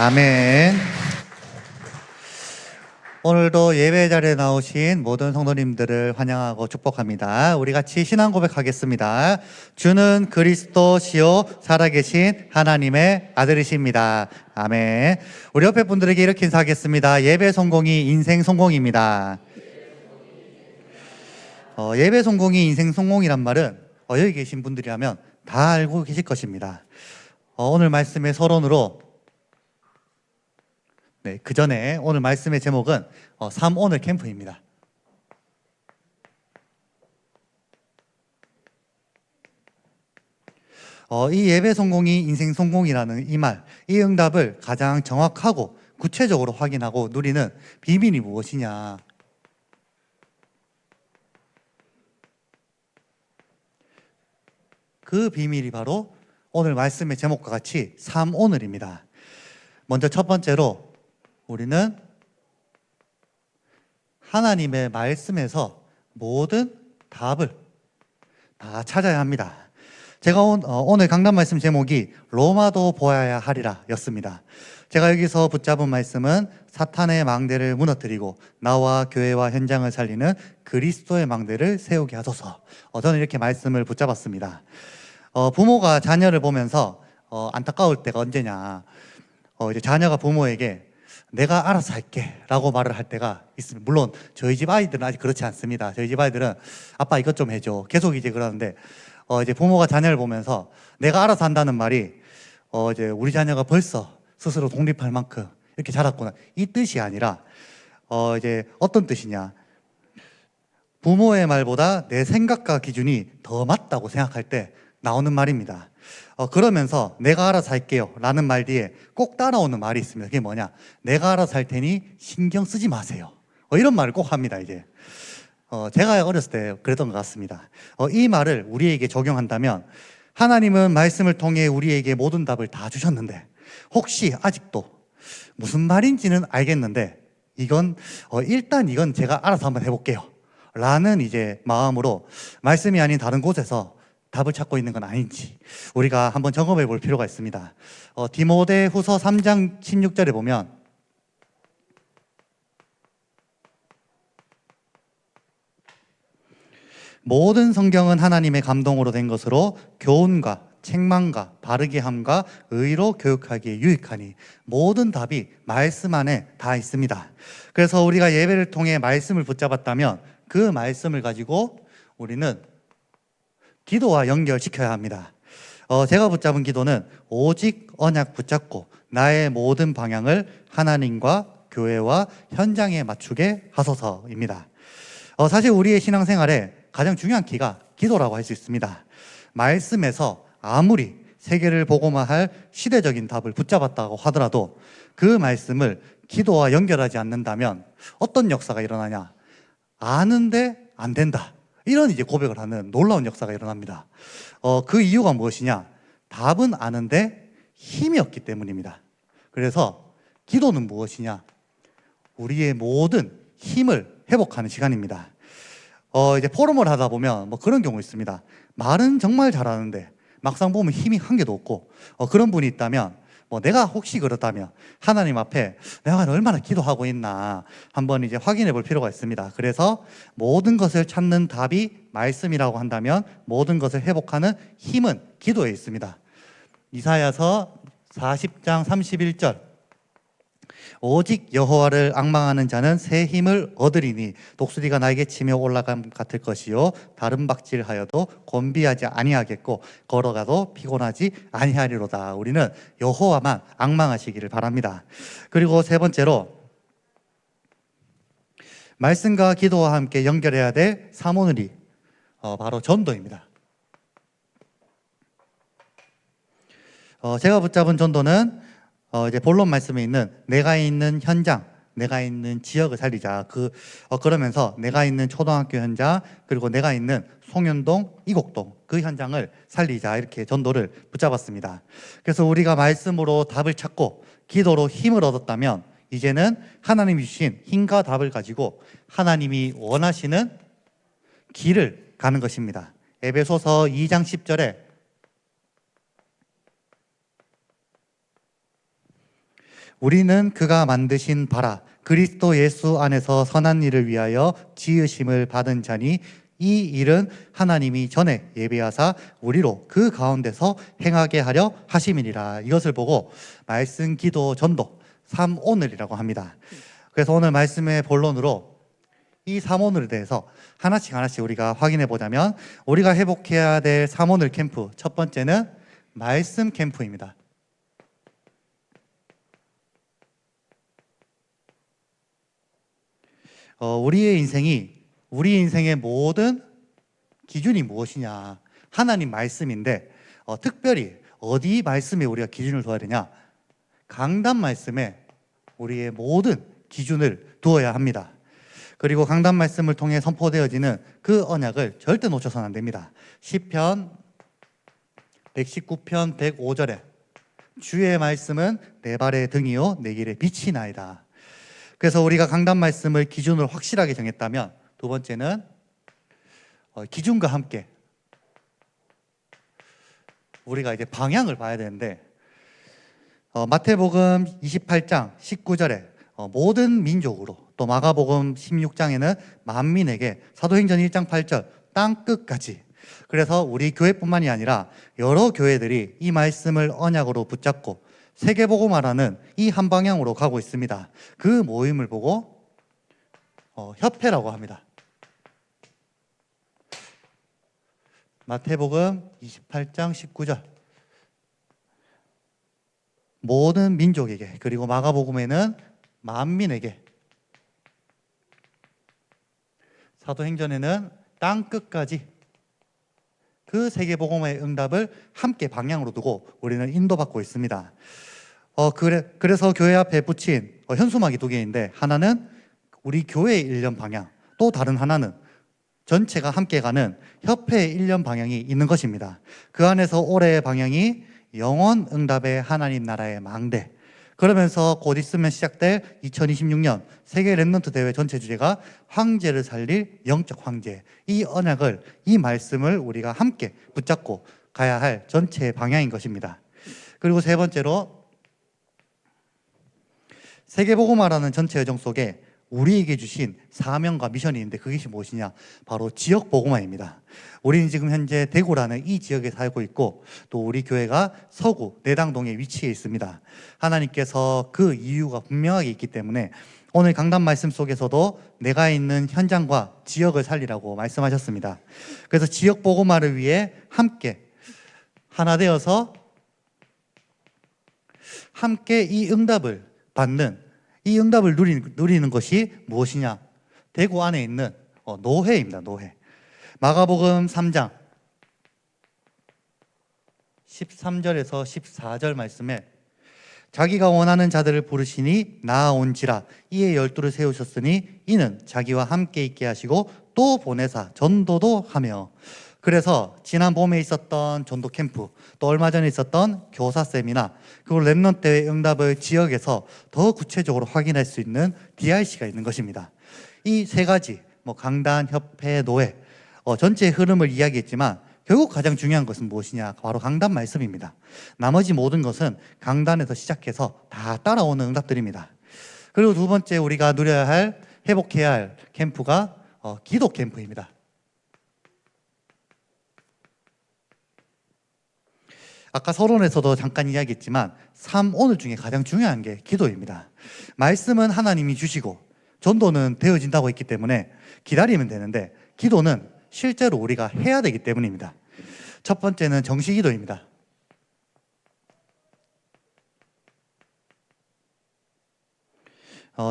아멘. 오늘도 예배 자리에 나오신 모든 성도님들을 환영하고 축복합니다. 우리 같이 신앙 고백하겠습니다. 주는 그리스도시요 살아계신 하나님의 아들이십니다. 아멘. 우리 옆에 분들에게 이렇게 인사하겠습니다. 예배 성공이 인생 성공입니다. 예배 성공이 인생 성공이란 말은 여기 계신 분들이라면 다 알고 계실 것입니다. 오늘 말씀의 서론으로 그 전에 오늘 말씀의 제목은 3오늘 캠프입니다. 이 예배 성공이 인생 성공이라는 이 말, 이 응답을 가장 정확하고 구체적으로 확인하고 누리는 비밀이 무엇이냐? 그 비밀이 바로 오늘 말씀의 제목과 같이 3오늘입니다. 먼저 첫 번째로 우리는 하나님의 말씀에서 모든 답을 다 찾아야 합니다. 제가 오늘 강단 말씀 제목이 로마도 보아야 하리라 였습니다. 제가 여기서 붙잡은 말씀은 사탄의 망대를 무너뜨리고 나와 교회와 현장을 살리는 그리스도의 망대를 세우게 하소서. 저는 이렇게 말씀을 붙잡았습니다. 부모가 자녀를 보면서 안타까울 때가 언제냐, 이제 자녀가 부모에게 내가 알아서 할게 라고 말을 할 때가 있습니다. 물론 저희 집 아이들은 아직 그렇지 않습니다. 저희 집 아이들은 아빠 이것 좀 해줘 계속 이제 그러는데 이제 부모가 자녀를 보면서 내가 알아서 한다는 말이 이제 우리 자녀가 벌써 스스로 독립할 만큼 이렇게 자랐구나, 이 뜻이 아니라 이제 어떤 뜻이냐, 부모의 말보다 내 생각과 기준이 더 맞다고 생각할 때 나오는 말입니다. 그러면서 내가 알아서 할게요 라는 말 뒤에 꼭 따라오는 말이 있습니다. 그게 뭐냐, 내가 알아서 할 테니 신경 쓰지 마세요. 이런 말을 꼭 합니다. 이제 제가 어렸을 때 그랬던 것 같습니다. 이 말을 우리에게 적용한다면 하나님은 말씀을 통해 우리에게 모든 답을 다 주셨는데 혹시 아직도 무슨 말인지는 알겠는데 일단 이건 제가 알아서 한번 해볼게요 라는 이제 마음으로 말씀이 아닌 다른 곳에서 답을 찾고 있는 건 아닌지 우리가 한번 점검해 볼 필요가 있습니다. 디모데후서 3장 16절에 보면 모든 성경은 하나님의 감동으로 된 것으로 교훈과 책망과 바르게 함과 의로 교육하기에 유익하니 모든 답이 말씀 안에 다 있습니다. 그래서 우리가 예배를 통해 말씀을 붙잡았다면 그 말씀을 가지고 우리는 기도와 연결시켜야 합니다. 제가 붙잡은 기도는 오직 언약 붙잡고 나의 모든 방향을 하나님과 교회와 현장에 맞추게 하소서입니다. 사실 우리의 신앙생활에 가장 중요한 키가 기도라고 할 수 있습니다. 말씀에서 아무리 세계를 복음화할 시대적인 답을 붙잡았다고 하더라도 그 말씀을 기도와 연결하지 않는다면 어떤 역사가 일어나냐, 아는데 안 된다, 이런 이제 고백을 하는 놀라운 역사가 일어납니다. 그 이유가 무엇이냐, 답은 아는데 힘이 없기 때문입니다. 그래서 기도는 무엇이냐, 우리의 모든 힘을 회복하는 시간입니다. 이제 포럼을 하다 보면 뭐 그런 경우 있습니다. 말은 정말 잘하는데 막상 보면 힘이 한 개도 없고 그런 분이 있다면 내가 혹시 그렇다면 하나님 앞에 내가 얼마나 기도하고 있나 한번 이제 확인해 볼 필요가 있습니다. 그래서 모든 것을 찾는 답이 말씀이라고 한다면 모든 것을 회복하는 힘은 기도에 있습니다. 이사야서 40장 31절, 오직 여호와를 앙망하는 자는 새 힘을 얻으리니 독수리가 날개 치며 올라감 같을 것이요 다른 박질하여도 곤비하지 아니하겠고 걸어가도 피곤하지 아니하리로다. 우리는 여호와만 앙망하시기를 바랍니다. 그리고 세 번째로 말씀과 기도와 함께 연결해야 될 3오늘이 바로 전도입니다. 제가 붙잡은 전도는 이제 본론 말씀에 있는 내가 있는 현장, 내가 있는 지역을 살리자. 그러면서 내가 있는 초등학교 현장, 그리고 내가 있는 송현동, 이곡동 그 현장을 살리자, 이렇게 전도를 붙잡았습니다. 그래서 우리가 말씀으로 답을 찾고 기도로 힘을 얻었다면 이제는 하나님이 주신 힘과 답을 가지고 하나님이 원하시는 길을 가는 것입니다. 에베소서 2장 10절에 우리는 그가 만드신 바라 그리스도 예수 안에서 선한 일을 위하여 지으심을 받은 자니 이 일은 하나님이 전에 예비하사 우리로 그 가운데서 행하게 하려 하심이니라. 이것을 보고 말씀, 기도, 전도, 삼오늘이라고 합니다. 그래서 오늘 말씀의 본론으로 이 삼오늘에 대해서 하나씩 우리가 확인해 보자면, 우리가 회복해야 될 삼오늘 캠프, 첫 번째는 말씀 캠프입니다. 우리의 인생의 모든 기준이 무엇이냐? 하나님 말씀인데, 특별히 어디 말씀에 우리가 기준을 둬야 되냐? 강단 말씀에 우리의 모든 기준을 두어야 합니다. 그리고 강단 말씀을 통해 선포되어지는 그 언약을 절대 놓쳐서는 안 됩니다. 시편 119편 105절에 주의 말씀은 내 발의 등이요 내 길의 빛이나이다. 그래서 우리가 강단 말씀을 기준으로 확실하게 정했다면, 두 번째는 기준과 함께 우리가 이제 방향을 봐야 되는데, 마태복음 28장 19절에 모든 민족으로, 또 마가복음 16장에는 만민에게, 사도행전 1장 8절 땅 끝까지. 그래서 우리 교회뿐만이 아니라 여러 교회들이 이 말씀을 언약으로 붙잡고 세계복음화라는 이 한 방향으로 가고 있습니다. 그 모임을 보고 협회라고 합니다. 마태복음 28장 19절 모든 민족에게, 그리고 마가복음에는 만민에게, 사도행전에는 땅 끝까지, 그 세계복음화의 응답을 함께 방향으로 두고 우리는 인도받고 있습니다. 그래서 교회 앞에 붙인 현수막이 두 개인데, 하나는 우리 교회의 1년 방향, 또 다른 하나는 전체가 함께 가는 협회의 1년 방향이 있는 것입니다. 그 안에서 올해의 방향이 영원 응답의 하나님 나라의 망대. 그러면서 곧 있으면 시작될 2026년 세계 랩넌트 대회 전체 주제가 황제를 살릴 영적 황제. 이 언약을, 이 말씀을 우리가 함께 붙잡고 가야 할 전체의 방향인 것입니다. 그리고 세 번째로, 세계복음화라는 전체 여정 속에 우리에게 주신 사명과 미션이 있는데, 그것이 무엇이냐? 바로 지역복음화입니다. 우리는 지금 현재 대구라는 이 지역에 살고 있고, 또 우리 교회가 서구 내당동에 위치해 있습니다. 하나님께서 그 이유가 분명하게 있기 때문에 오늘 강단 말씀 속에서도 내가 있는 현장과 지역을 살리라고 말씀하셨습니다. 그래서 지역복음화를 위해 함께 하나 되어서 함께 이 응답을 받는, 이 응답을 누리는 것이 무엇이냐? 대구 안에 있는 노회입니다. 노회. 마가복음 3장 13절에서 14절 말씀에 자기가 원하는 자들을 부르시니 나아온지라 이에 12를 세우셨으니 이는 자기와 함께 있게 하시고 또 보내사 전도도 하며. 그래서 지난 봄에 있었던 전도 캠프, 또 얼마 전에 있었던 교사 세미나, 그리고 랩넌트 대회 응답을 지역에서 더 구체적으로 확인할 수 있는 DRC가 있는 것입니다. 이 세 가지, 강단, 협회, 노회, 전체의 흐름을 이야기했지만 결국 가장 중요한 것은 무엇이냐? 바로 강단 말씀입니다. 나머지 모든 것은 강단에서 시작해서 다 따라오는 응답들입니다. 그리고 두 번째 우리가 누려야 할, 회복해야 할 캠프가 기도 캠프입니다. 아까 서론에서도 잠깐 이야기했지만 오늘 중에 가장 중요한 게 기도입니다. 말씀은 하나님이 주시고 전도는 되어진다고 했기 때문에 기다리면 되는데, 기도는 실제로 우리가 해야 되기 때문입니다. 첫 번째는 정시기도입니다.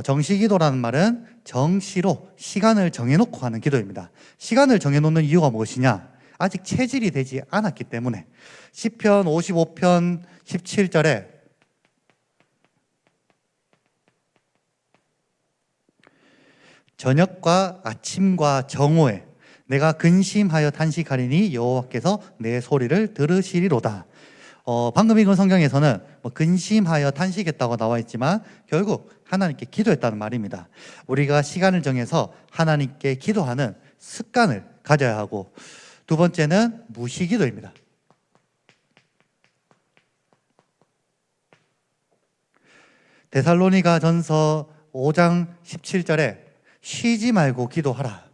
정시기도라는 말은 정시로 시간을 정해놓고 하는 기도입니다. 시간을 정해놓는 이유가 무엇이냐? 아직 체질이 되지 않았기 때문에. 시편 55편 17절에 저녁과 아침과 정오에 내가 근심하여 탄식하리니 여호와께서 내 소리를 들으시리로다. 방금 읽은 성경에서는 근심하여 탄식했다고 나와 있지만 결국 하나님께 기도했다는 말입니다. 우리가 시간을 정해서 하나님께 기도하는 습관을 가져야 하고, 두 번째는 무시기도입니다. 데살로니가 전서 5장 17절에 쉬지 말고 기도하라.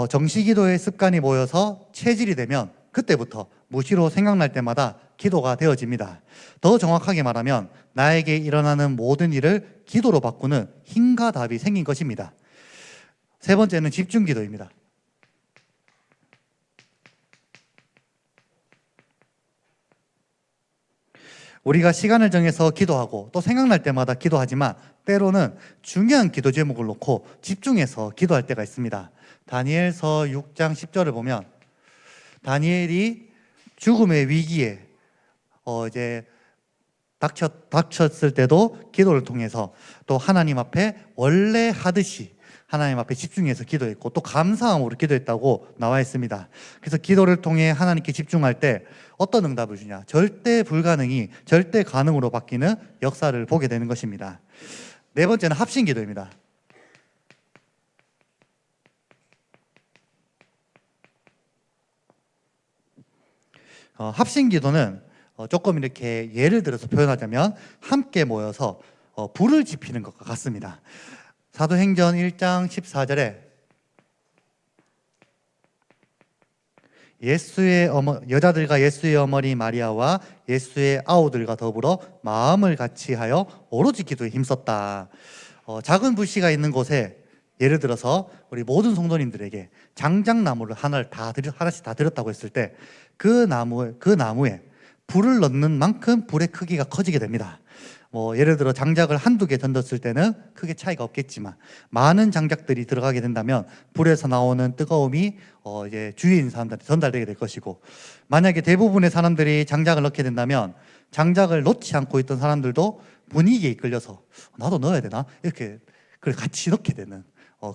정시기도의 습관이 모여서 체질이 되면 그때부터 무시로 생각날 때마다 기도가 되어집니다. 더 정확하게 말하면 나에게 일어나는 모든 일을 기도로 바꾸는 힘과 답이 생긴 것입니다. 세 번째는 집중기도입니다. 우리가 시간을 정해서 기도하고 또 생각날 때마다 기도하지만 때로는 중요한 기도 제목을 놓고 집중해서 기도할 때가 있습니다. 다니엘서 6장 10절을 보면 다니엘이 죽음의 위기에 이제 닥쳤을 때도 기도를 통해서 또 하나님 앞에 원래 하듯이 하나님 앞에 집중해서 기도했고 또 감사함으로 기도했다고 나와 있습니다. 그래서 기도를 통해 하나님께 집중할 때 어떤 응답을 주냐? 절대 불가능이 절대 가능으로 바뀌는 역사를 보게 되는 것입니다. 네 번째는 합심기도입니다. 합심기도는 조금 이렇게 예를 들어서 표현하자면 함께 모여서 불을 지피는 것과 같습니다. 사도행전 1장 14절에 여자들과 예수의 어머니 마리아와 예수의 아우들과 더불어 마음을 같이하여 오로지 기도에 힘썼다. 작은 불씨가 있는 곳에 예를 들어서 우리 모든 성도님들에게 장작나무를 하나씩 다 드렸다고 했을 때 그 나무에 불을 넣는 만큼 불의 크기가 커지게 됩니다. 예를 들어 장작을 한두 개 던졌을 때는 크게 차이가 없겠지만 많은 장작들이 들어가게 된다면 불에서 나오는 뜨거움이 이제 주위에 있는 사람들한테 전달되게 될 것이고, 만약에 대부분의 사람들이 장작을 넣게 된다면 장작을 넣지 않고 있던 사람들도 분위기에 이끌려서 나도 넣어야 되나? 이렇게 같이 넣게 되는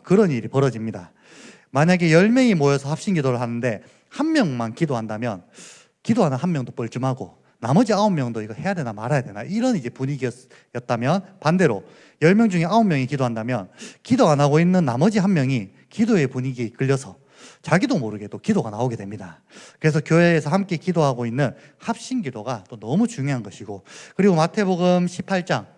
그런 일이 벌어집니다. 만약에 10명이 모여서 합심기도를 하는데 한 명만 기도한다면 기도하는 한 명도 뻘쭘하고 나머지 9명도 이거 해야 되나 말아야 되나 이런 이제 분위기였다면, 반대로 10명 중에 9명이 기도한다면 기도 안 하고 있는 나머지 한 명이 기도의 분위기에 이끌려서 자기도 모르게 또 기도가 나오게 됩니다. 그래서 교회에서 함께 기도하고 있는 합심기도가 또 너무 중요한 것이고, 그리고 마태복음 18장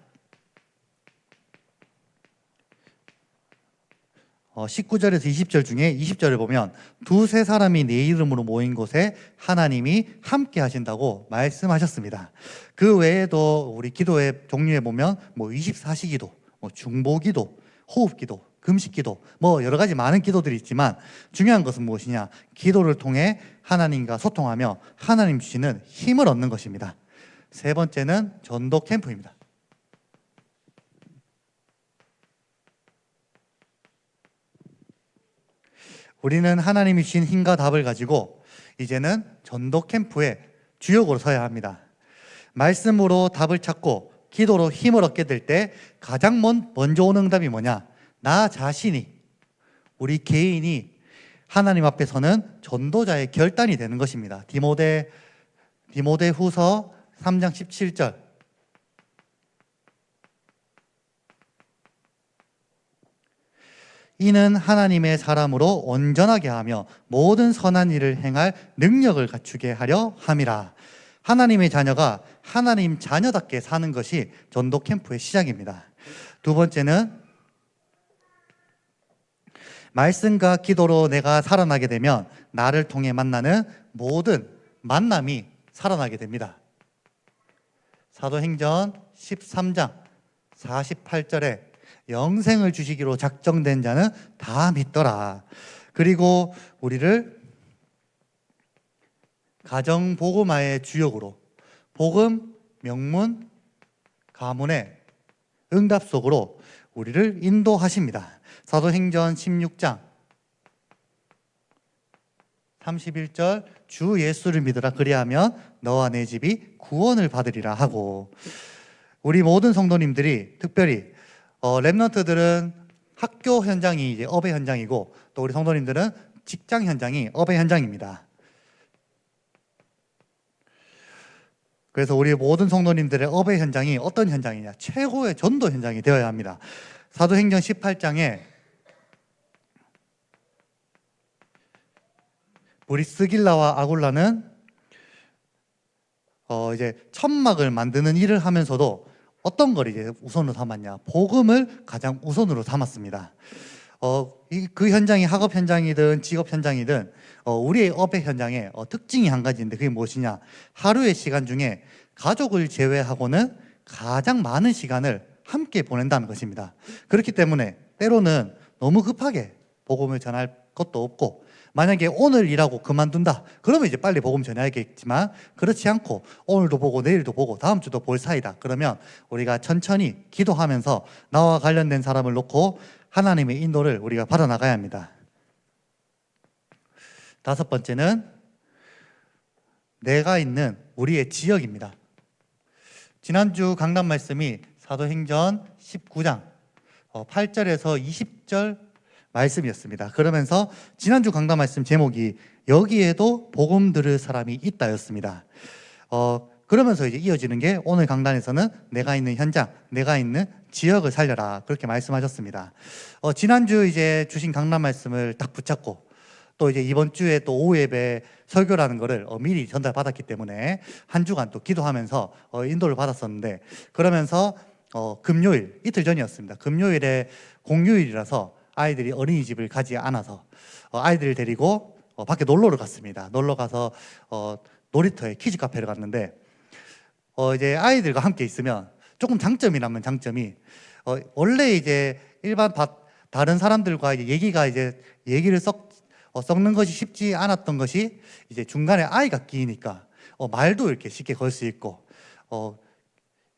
19절에서 20절 중에 20절을 보면 두세 사람이 내 이름으로 모인 곳에 하나님이 함께 하신다고 말씀하셨습니다. 그 외에도 우리 기도의 종류에 보면 24시기도, 중보기도, 호흡기도, 금식기도, 여러 가지 많은 기도들이 있지만 중요한 것은 무엇이냐? 기도를 통해 하나님과 소통하며 하나님 주시는 힘을 얻는 것입니다. 세 번째는 전도 캠프입니다. 우리는 하나님이 주신 힘과 답을 가지고 이제는 전도 캠프에 주역으로 서야 합니다. 말씀으로 답을 찾고 기도로 힘을 얻게 될 때 가장 먼저 오는 응답이 뭐냐? 나 자신이, 우리 개인이 하나님 앞에서는 전도자의 결단이 되는 것입니다. 디모데후서 3장 17절 이는 하나님의 사람으로 온전하게 하며 모든 선한 일을 행할 능력을 갖추게 하려 함이라. 하나님의 자녀가 하나님 자녀답게 사는 것이 전도 캠프의 시작입니다. 두 번째는 말씀과 기도로 내가 살아나게 되면 나를 통해 만나는 모든 만남이 살아나게 됩니다. 사도행전 13장 48절에 영생을 주시기로 작정된 자는 다 믿더라. 그리고 우리를 가정 복음화의 주역으로 복음, 명문, 가문의 응답 속으로 우리를 인도하십니다. 사도행전 16장 31절 주 예수를 믿으라 그리하면 너와 내 집이 구원을 받으리라 하고, 우리 모든 성도님들이 특별히 랩런트들은 학교 현장이 이제 업의 현장이고 또 우리 성도님들은 직장 현장이 업의 현장입니다. 그래서 우리 모든 성도님들의 업의 현장이 어떤 현장이냐? 최고의 전도 현장이 되어야 합니다. 사도행전 18장에 브리스길라와 아굴라는 이제 천막을 만드는 일을 하면서도 어떤 걸 이제 우선으로 삼았냐? 복음을 가장 우선으로 삼았습니다. 그 현장이 학업 현장이든 직업 현장이든 우리의 업의 현장에 특징이 한 가지인데 그게 무엇이냐? 하루의 시간 중에 가족을 제외하고는 가장 많은 시간을 함께 보낸다는 것입니다. 그렇기 때문에 때로는 너무 급하게 복음을 전할 것도 없고, 만약에 오늘 일하고 그만둔다 그러면 이제 빨리 복음 전해야겠지만, 그렇지 않고 오늘도 보고 내일도 보고 다음 주도 볼 사이다 그러면 우리가 천천히 기도하면서 나와 관련된 사람을 놓고 하나님의 인도를 우리가 받아 나가야 합니다. 다섯 번째는 내가 있는 우리의 지역입니다. 지난주 강단 말씀이 사도행전 19장 8절에서 20절 말씀이었습니다. 그러면서 지난주 강단 말씀 제목이 여기에도 복음 들을 사람이 있다였습니다. 그러면서 이제 이어지는 게 오늘 강단에서는 내가 있는 현장, 내가 있는 지역을 살려라 그렇게 말씀하셨습니다. 지난주 이제 주신 강단 말씀을 딱 붙잡고 또 이제 이번 주에 또 오후 예배 설교라는 거를 미리 전달받았기 때문에 한 주간 또 기도하면서 인도를 받았었는데, 그러면서 금요일 이틀 전이었습니다. 금요일에 공휴일이라서 아이들이 어린이집을 가지 않아서 아이들을 데리고 밖에 놀러를 갔습니다. 놀러 가서 놀이터에 키즈 카페를 갔는데 이제 아이들과 함께 있으면 조금 장점이라면 장점이 원래 이제 일반 다른 사람들과 이제 얘기를 섞는 것이 쉽지 않았던 것이 이제 중간에 아이가 끼니까 말도 이렇게 쉽게 걸 수 있고,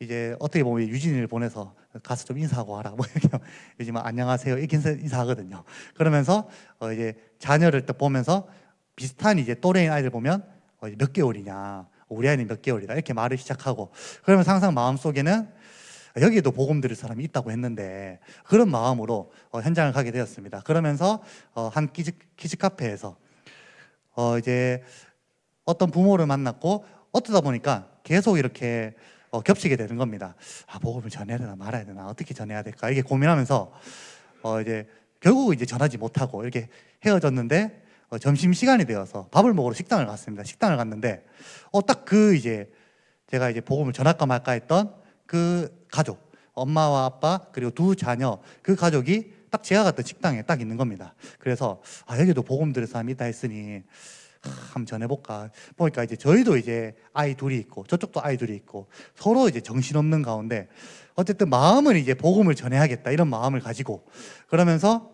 이제 어떻게 보면 유진이를 보내서 가서 좀 인사하고 와라 뭐 이렇게 요즘 안녕하세요 이렇게 인사하거든요. 그러면서 이제 자녀를 딱 보면서 비슷한 이제 또래인 아이들 보면 몇 개월이냐, 우리 아이는 몇 개월이다 이렇게 말을 시작하고, 그러면서 항상 마음속에는 여기에도 복음 들을 사람이 있다고 했는데, 그런 마음으로 현장을 가게 되었습니다. 그러면서 한 키즈 카페에서 이제 어떤 부모를 만났고, 어쩌다 보니까 계속 이렇게 겹치게 되는 겁니다. 복음을 전해야 되나 말아야 되나 어떻게 전해야 될까 이게 고민하면서 이제 결국 이제 전하지 못하고 이렇게 헤어졌는데, 점심 시간이 되어서 밥을 먹으러 식당을 갔습니다. 식당을 갔는데 딱 그 이제 제가 이제 복음을 전할까 말까 했던 그 가족, 엄마와 아빠 그리고 두 자녀, 그 가족이 딱 제가 갔던 식당에 딱 있는 겁니다. 그래서 여기도 복음 들을 사람이 있다 했으니 한번 전해볼까 보니까 이제 저희도 이제 아이 둘이 있고 저쪽도 아이 둘이 있고 서로 이제 정신없는 가운데 어쨌든 마음은 이제 복음을 전해야겠다 이런 마음을 가지고, 그러면서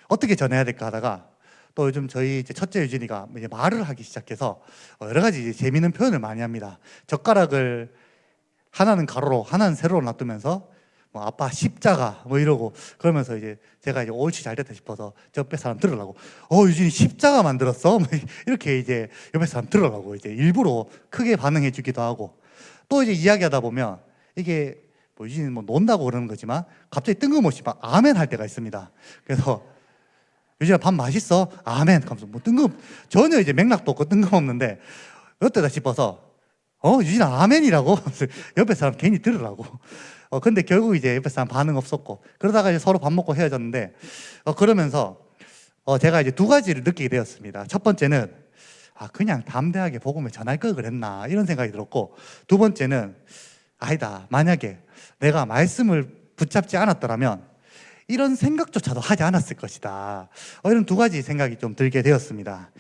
어떻게 전해야 될까 하다가 또 요즘 저희 이제 첫째 유진이가 이제 말을 하기 시작해서 여러 가지 이제 재미있는 표현을 많이 합니다. 젓가락을 하나는 가로로 하나는 세로로 놔두면서 뭐 아빠 십자가 뭐 이러고, 그러면서 이제 제가 이제 옳지 잘됐다 싶어서 저 옆에 사람 들으라고 유진이 십자가 만들었어? 뭐 이렇게 이제 옆에 사람 들으라고 이제 일부러 크게 반응해 주기도 하고, 또 이제 이야기하다 보면 이게 뭐 유진이 뭐 논다고 그러는 거지만 갑자기 뜬금없이 막 아멘 할 때가 있습니다. 그래서 유진아 밥 맛있어? 아멘. 하면서 뭐 전혀 이제 맥락도 없고 뜬금없는데 어때다 싶어서 유진아 아멘이라고 옆에 사람 괜히 들으라고. 근데 결국 이제 옆에 사람 반응 없었고, 그러다가 이제 서로 밥 먹고 헤어졌는데 그러면서 제가 이제 두 가지를 느끼게 되었습니다. 첫 번째는 그냥 담대하게 복음을 전할 걸 그랬나 이런 생각이 들었고, 두 번째는 아니다, 만약에 내가 말씀을 붙잡지 않았더라면 이런 생각조차도 하지 않았을 것이다. 이런 두 가지 생각이 좀 들게 되었습니다.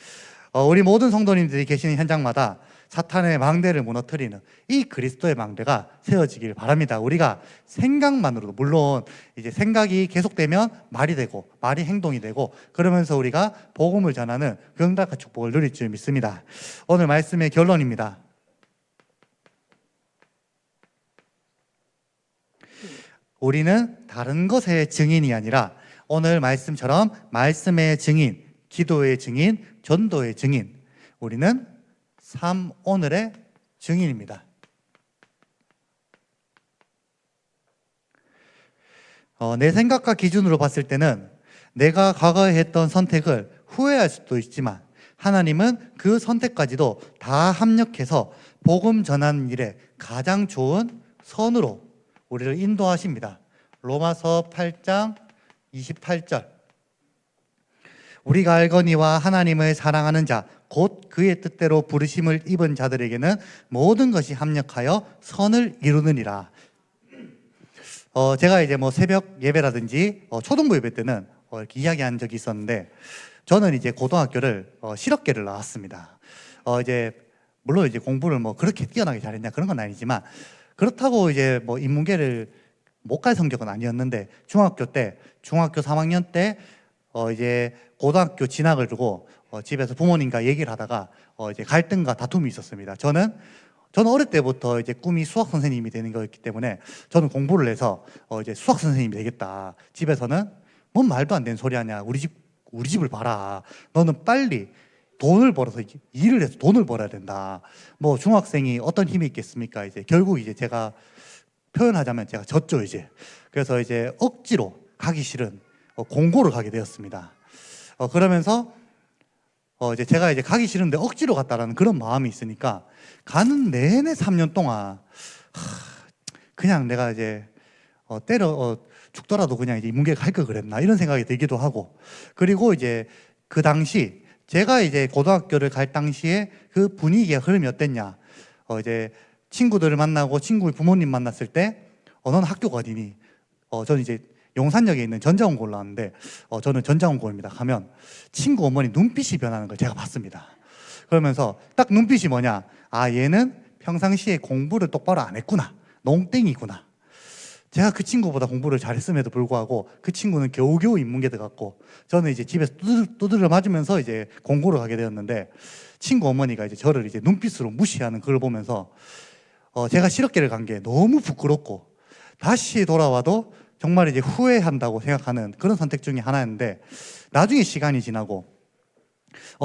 우리 모든 성도님들이 계시는 현장마다 사탄의 망대를 무너뜨리는 이 그리스도의 망대가 세워지길 바랍니다. 우리가 생각만으로도, 물론 이제 생각이 계속되면 말이 되고 말이 행동이 되고, 그러면서 우리가 복음을 전하는 경달과 축복을 누릴 줄 믿습니다. 오늘 말씀의 결론입니다. 우리는 다른 것의 증인이 아니라 오늘 말씀처럼 말씀의 증인, 기도의 증인, 전도의 증인, 우리는 삶 오늘의 증인입니다. 내 생각과 기준으로 봤을 때는 내가 과거에 했던 선택을 후회할 수도 있지만 하나님은 그 선택까지도 다 합력해서 복음 전하는 일에 가장 좋은 선으로 우리를 인도하십니다. 로마서 8장 28절. 우리가 알거니와 하나님을 사랑하는 자, 곧 그의 뜻대로 부르심을 입은 자들에게는 모든 것이 합력하여 선을 이루느니라. 제가 이제 뭐 새벽 예배라든지 초등부 예배 때는 이렇게 이야기한 적이 있었는데, 저는 이제 고등학교를 실업계를 나왔습니다. 이제 물론 이제 공부를 뭐 그렇게 뛰어나게 잘했냐 그런 건 아니지만, 그렇다고 이제 뭐 인문계를 못 갈 성적은 아니었는데, 중학교 3학년 때 이제 고등학교 진학을 두고 집에서 부모님과 얘기를 하다가 이제 갈등과 다툼이 있었습니다. 저는 어릴 때부터 이제 꿈이 수학 선생님이 되는 거였기 때문에 저는 공부를 해서 이제 수학 선생님이 되겠다. 집에서는 뭔 말도 안 되는 소리 하냐, 우리 집을 봐라, 너는 빨리 돈을 벌어서 일을 해서 돈을 벌어야 된다. 뭐 중학생이 어떤 힘이 있겠습니까? 이제 결국 이제 제가 표현하자면 제가 졌죠 이제. 그래서 이제 억지로 가기 싫은 공고를 가게 되었습니다. 그러면서 이제 제가 이제 가기 싫은데 억지로 갔다라는 그런 마음이 있으니까 가는 내내 3년 동안 그냥 내가 이제 죽더라도 그냥 이제 인문계 갈 걸 그랬나 이런 생각이 들기도 하고, 그리고 이제 그 당시 제가 이제 고등학교를 갈 당시에 그 분위기의 흐름이 어땠냐, 이제 친구들을 만나고 친구의 부모님 만났을 때 너는 학교가 어디니? 저는 이제 용산역에 있는 전자원고를 나왔는데 저는 전자원고입니다. 가면 친구 어머니 눈빛이 변하는 걸 제가 봤습니다. 그러면서 딱 눈빛이 뭐냐, 아 얘는 평상시에 공부를 똑바로 안 했구나, 농땡이구나. 제가 그 친구보다 공부를 잘했음에도 불구하고 그 친구는 겨우겨우 인문계 들어갔고, 저는 이제 집에서 두드려 맞으면서 이제 공고를 가게 되었는데, 친구 어머니가 이제 저를 이제 눈빛으로 무시하는 그걸 보면서 제가 실업계를 간 게 너무 부끄럽고, 다시 돌아와도 정말 이제 후회한다고 생각하는 그런 선택 중에 하나였는데, 나중에 시간이 지나고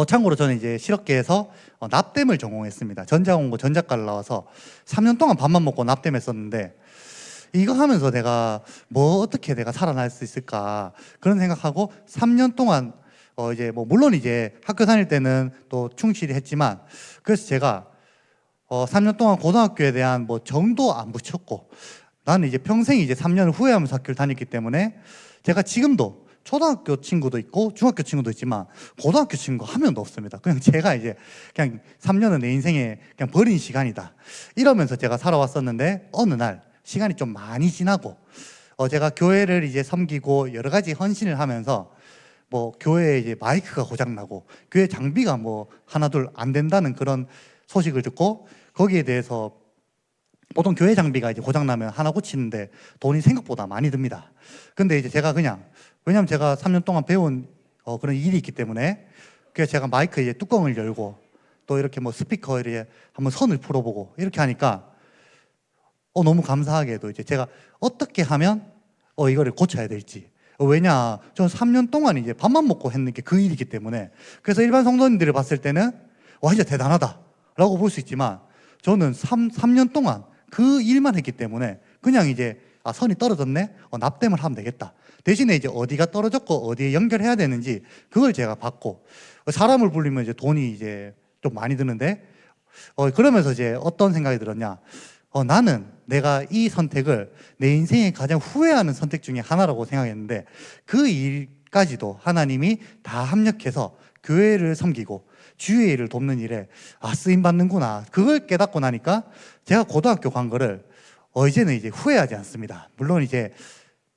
참고로 저는 이제 실업계에서 납땜을 전공했습니다. 전자공고 전자과를 나와서 3년 동안 밥만 먹고 납땜했었는데, 이거 하면서 내가 뭐 어떻게 내가 살아날 수 있을까 그런 생각하고 3년 동안 이제 뭐 물론 이제 학교 다닐 때는 또 충실히 했지만, 그래서 제가 3년 동안 고등학교에 대한 뭐 정도 안 붙였고, 나는 이제 평생 이제 3년을 후회하면서 학교를 다녔기 때문에 제가 지금도 초등학교 친구도 있고 중학교 친구도 있지만 고등학교 친구 한 명도 없습니다. 그냥 제가 이제 그냥 3년은 내 인생에 그냥 버린 시간이다 이러면서 제가 살아왔었는데, 어느 날 시간이 좀 많이 지나고 제가 교회를 이제 섬기고 여러 가지 헌신을 하면서 뭐 교회에 이제 마이크가 고장나고 교회 장비가 뭐 하나둘 안 된다는 그런 소식을 듣고, 거기에 대해서 보통 교회 장비가 이제 고장나면 하나 고치는데 돈이 생각보다 많이 듭니다. 근데 이제 제가 그냥, 왜냐면 제가 3년 동안 배운 그런 일이 있기 때문에, 그래서 제가 마이크 이제 뚜껑을 열고 또 이렇게 뭐 스피커에 한번 선을 풀어보고 이렇게 하니까 너무 감사하게도 이제 제가 어떻게 하면 이거를 고쳐야 될지, 왜냐 저는 3년 동안 이제 밥만 먹고 했는 게 그 일이기 때문에, 그래서 일반 성도님들이 봤을 때는 와 진짜 대단하다 라고 볼 수 있지만, 저는 3년 동안 그 일만 했기 때문에 그냥 이제 선이 떨어졌네, 납땜을 하면 되겠다. 대신에 이제 어디가 떨어졌고 어디에 연결해야 되는지 그걸 제가 받고, 사람을 불리면 이제 돈이 이제 좀 많이 드는데 그러면서 이제 어떤 생각이 들었냐, 나는 내가 이 선택을 내 인생에 가장 후회하는 선택 중에 하나라고 생각했는데, 그 일까지도 하나님이 다 합력해서 교회를 섬기고 주의 일을 돕는 일에 쓰임 받는구나, 그걸 깨닫고 나니까 제가 고등학교 간 거를 이제는 이제 후회하지 않습니다. 물론 이제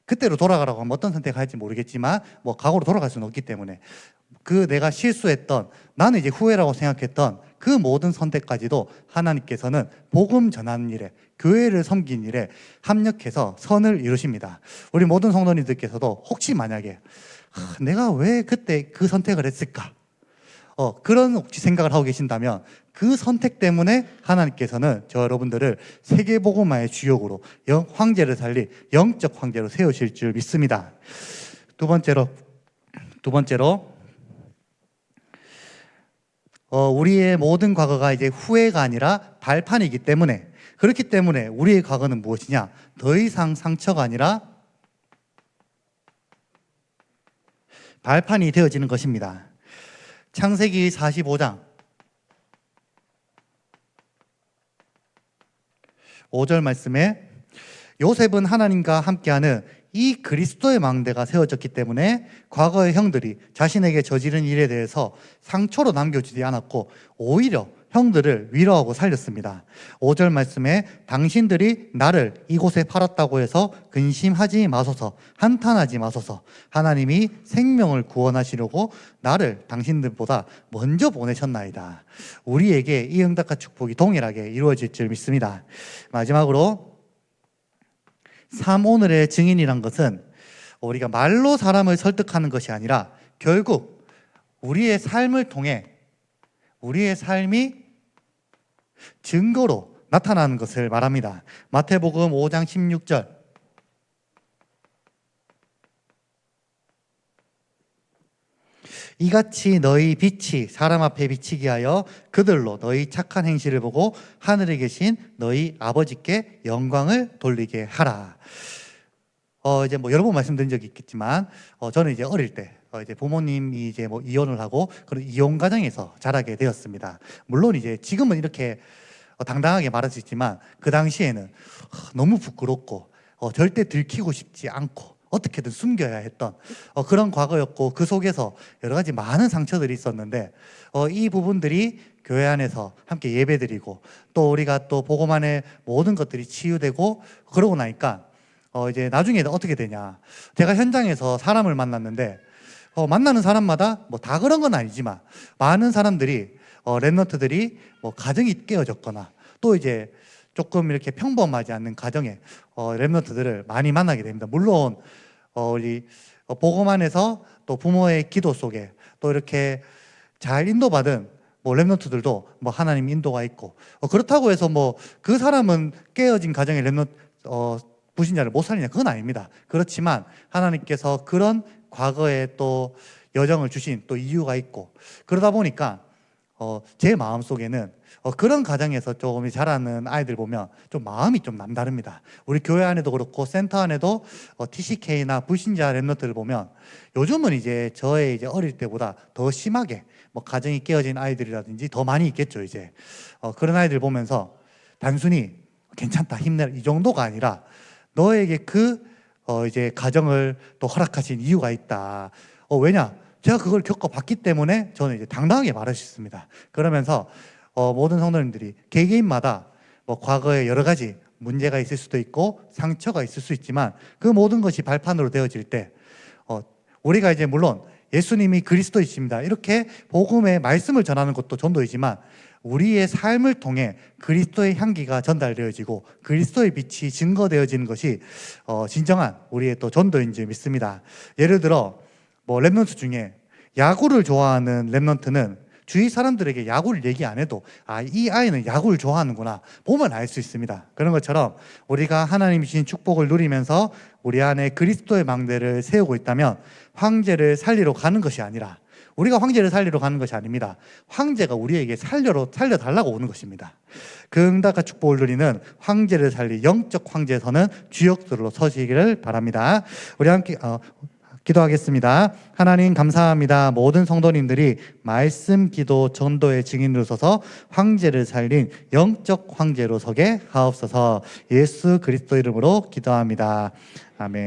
그때로 돌아가라고 하면 어떤 선택을 할지 모르겠지만 뭐 과거로 돌아갈 수는 없기 때문에, 그 내가 실수했던, 나는 이제 후회라고 생각했던 그 모든 선택까지도 하나님께서는 복음 전하는 일에, 교회를 섬긴 일에 합력해서 선을 이루십니다. 우리 모든 성도님들께서도 혹시 만약에 내가 왜 그때 그 선택을 했을까, 그런 혹시 생각을 하고 계신다면 그 선택 때문에 하나님께서는 저 여러분들을 세계복음화의 주역으로 황제를 살릴 영적 황제로 세우실 줄 믿습니다. 두 번째로 우리의 모든 과거가 이제 후회가 아니라 발판이기 때문에, 그렇기 때문에 우리의 과거는 무엇이냐, 더 이상 상처가 아니라 발판이 되어지는 것입니다. 창세기 45장 5절 말씀에, 요셉은 하나님과 함께하는 이 그리스도의 망대가 세워졌기 때문에 과거의 형들이 자신에게 저지른 일에 대해서 상처로 남겨주지 않았고 오히려 형들을 위로하고 살렸습니다. 5절 말씀에 당신들이 나를 이곳에 팔았다고 해서 근심하지 마소서, 한탄하지 마소서. 하나님이 생명을 구원하시려고 나를 당신들보다 먼저 보내셨나이다. 우리에게 이 응답과 축복이 동일하게 이루어질 줄 믿습니다. 마지막으로 3오늘의 증인이란 것은 우리가 말로 사람을 설득하는 것이 아니라 결국 우리의 삶을 통해 우리의 삶이 증거로 나타나는 것을 말합니다. 마태복음 5장 16절. 이같이 너희 빛이 사람 앞에 비치게 하여 그들로 너희 착한 행실을 보고 하늘에 계신 너희 아버지께 영광을 돌리게 하라. 이제 여러 번 말씀드린 적이 있겠지만 저는 이제 어릴 때 이제 부모님이 이제 이혼을 하고 그런 이혼 가정에서 자라게 되었습니다. 물론 이제 지금은 이렇게 당당하게 말할 수 있지만 그 당시에는 너무 부끄럽고 절대 들키고 싶지 않고 어떻게든 숨겨야 했던 그런 과거였고, 그 속에서 여러 가지 많은 상처들이 있었는데 이 부분들이 교회 안에서 함께 예배드리고 또 우리가 또 복음안에 모든 것들이 치유되고 그러고 나니까 이제 나중에 어떻게 되냐, 제가 현장에서 사람을 만났는데 만나는 사람마다 다 그런 건 아니지만 많은 사람들이 랩런트들이 가정이 깨어졌거나 또 이제 조금 이렇게 평범하지 않는 가정의 랩런트들을 많이 만나게 됩니다. 물론 우리 복음 안에서 또 부모의 기도 속에 또 이렇게 잘 인도받은 랩런트들도 하나님 인도가 있고 그렇다고 해서 그 사람은 깨어진 가정의 랩런트 불신자를 못 살리냐, 그건 아닙니다. 그렇지만 하나님께서 그런 과거에 또 여정을 주신 또 이유가 있고, 그러다 보니까 제 마음속에는 그런 가정에서 조금 자라는 아이들 보면 좀 마음이 좀 남다릅니다. 우리 교회 안에도 그렇고 센터 안에도 TCK나 불신자 랩런트를 보면 요즘은 이제 저의 이제 어릴 때보다 더 심하게 가정이 깨어진 아이들이라든지 더 많이 있겠죠. 이제 그런 아이들 보면서 단순히 괜찮다, 힘내라 이 정도가 아니라 너에게 이제 가정을 또 허락하신 이유가 있다. 왜냐? 제가 그걸 겪어봤기 때문에 저는 이제 당당하게 말할 수 있습니다. 그러면서 모든 성도님들이 개개인마다 과거에 여러 가지 문제가 있을 수도 있고 상처가 있을 수 있지만 그 모든 것이 발판으로 되어질 때 우리가 이제 물론 예수님이 그리스도이십니다, 이렇게 복음의 말씀을 전하는 것도 전도이지만 우리의 삶을 통해 그리스도의 향기가 전달되어지고 그리스도의 빛이 증거되어지는 것이 진정한 우리의 또 전도인 줄 믿습니다. 예를 들어 랩런트 중에 야구를 좋아하는 랩런트는 주위 사람들에게 야구를 얘기 안 해도 이 아이는 야구를 좋아하는구나 보면 알 수 있습니다. 그런 것처럼 우리가 하나님이 주신 축복을 누리면서 우리 안에 그리스도의 망대를 세우고 있다면 황제를 살리러 가는 것이 아니라, 우리가 황제를 살리러 가는 것이 아닙니다. 황제가 우리에게 살려달라고 오는 것입니다. 그 응답과 축복을 누리는 황제를 살릴 영적 황제에서는 주역들로 서시기를 바랍니다. 우리 함께 기도하겠습니다. 하나님 감사합니다. 모든 성도님들이 말씀, 기도, 전도의 증인으로 서서 황제를 살린 영적 황제로 서게 하옵소서. 예수 그리스도 이름으로 기도합니다. 아멘.